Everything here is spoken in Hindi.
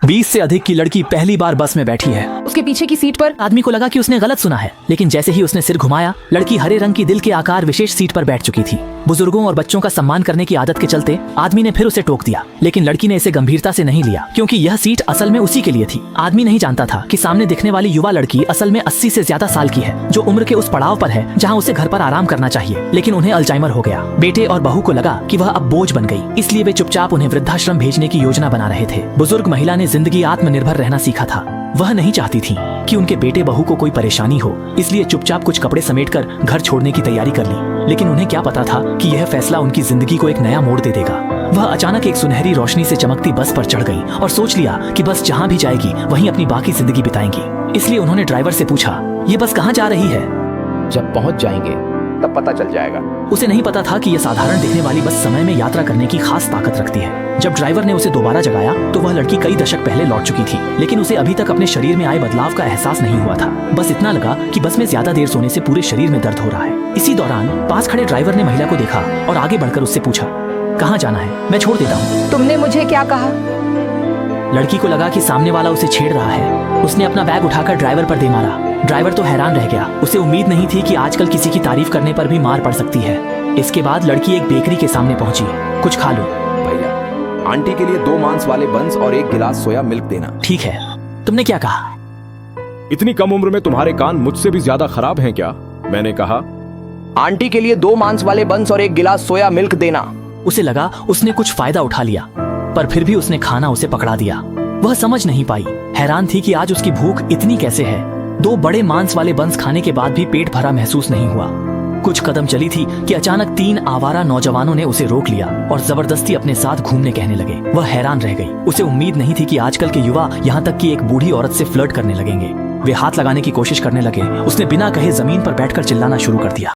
20 से अधिक की लड़की पहली बार बस में बैठी है। उसके पीछे की सीट पर आदमी को लगा कि उसने गलत सुना है, लेकिन जैसे ही उसने सिर घुमाया, लड़की हरे रंग की दिल के आकार विशेष सीट पर बैठ चुकी थी। बुजुर्गों और बच्चों का सम्मान करने की आदत के चलते आदमी ने फिर उसे टोक दिया, लेकिन लड़की ने इसे गंभीरता से नहीं लिया, क्योंकि यह सीट असल में उसी के लिए थी। आदमी नहीं जानता था कि सामने दिखने वाली युवा लड़की असल में 80 से ज्यादा साल की है, जो उम्र के उस पड़ाव पर है जहाँ उसे घर पर आराम करना चाहिए, लेकिन उन्हें अल्जाइमर हो गया। बेटे और बहू को लगा कि वह अब बोझ बन गई, इसलिए वे चुपचाप उन्हें वृद्धाश्रम भेजने की योजना बना रहे थे। बुजुर्ग महिला ने जिंदगी आत्मनिर्भर रहना सीखा था। वह नहीं चाहती थी कि उनके बेटे बहू को कोई परेशानी हो, इसलिए चुपचाप कुछ कपड़े समेटकर घर छोड़ने की तैयारी कर ली। लेकिन उन्हें क्या पता था कि यह फैसला उनकी जिंदगी को एक नया मोड़ दे देगा। वह अचानक एक सुनहरी रोशनी से चमकती बस पर चढ़ गई और सोच लिया कि बस जहाँ भी जाएगी वहीं अपनी बाकी जिंदगी बिताएंगी। इसलिए उन्होंने ड्राइवर से पूछा, ये बस कहाँ जा रही है? जब पहुंच जाएंगे तब पता चल जाएगा। उसे नहीं पता था कि यह साधारण दिखने वाली बस समय में यात्रा करने की खास ताकत रखती है। जब ड्राइवर ने उसे दोबारा जगाया तो वह लड़की कई दशक पहले लौट चुकी थी, लेकिन उसे अभी तक अपने शरीर में आए बदलाव का एहसास नहीं हुआ था। बस इतना लगा कि बस में ज्यादा देर सोने से पूरे शरीर में दर्द हो रहा है। इसी दौरान पास खड़े ड्राइवर ने महिला को देखा और आगे बढ़कर उससे पूछा, कहाँ जाना है? मैं छोड़ देता हूँ। तुमने मुझे क्या कहा? लड़की को लगा कि सामने वाला उसे छेड़ रहा है। उसने अपना बैग उठाकर ड्राइवर पर दे मारा। ड्राइवर तो हैरान रह गया। उसे उम्मीद नहीं थी कि आजकल किसी की तारीफ करने पर भी मार पड़ सकती है। इसके बाद लड़की एक बेकरी के सामने पहुंची। कुछ खा लो। भैया, आंटी के लिए 2 मांस वाले बंस और 1 गिलास सोया मिल्क देना। ठीक है, तुमने क्या कहा? इतनी कम उम्र में तुम्हारे कान मुझसे भी ज्यादा खराब हैं क्या? मैंने कहा आंटी के लिए 2 मांस वाले बंस और 1 गिलास सोया मिल्क देना। उसे लगा उसने कुछ फायदा उठा लिया, पर फिर भी उसने खाना उसे पकड़ा दिया। वह समझ नहीं पाई, हैरान थी कि आज उसकी भूख इतनी कैसे है। 2 बड़े मांस वाले बंस खाने के बाद भी पेट भरा महसूस नहीं हुआ। कुछ कदम चली थी कि अचानक 3 आवारा नौजवानों ने उसे रोक लिया और जबरदस्ती अपने साथ घूमने कहने लगे। वह हैरान रह गई। उसे उम्मीद नहीं थी कि आजकल के युवा यहाँ तक कि एक बूढ़ी औरत से फ्लर्ट करने लगेंगे। वे हाथ लगाने की कोशिश करने लगे। उसने बिना कहे जमीन पर बैठकर चिल्लाना शुरू कर दिया।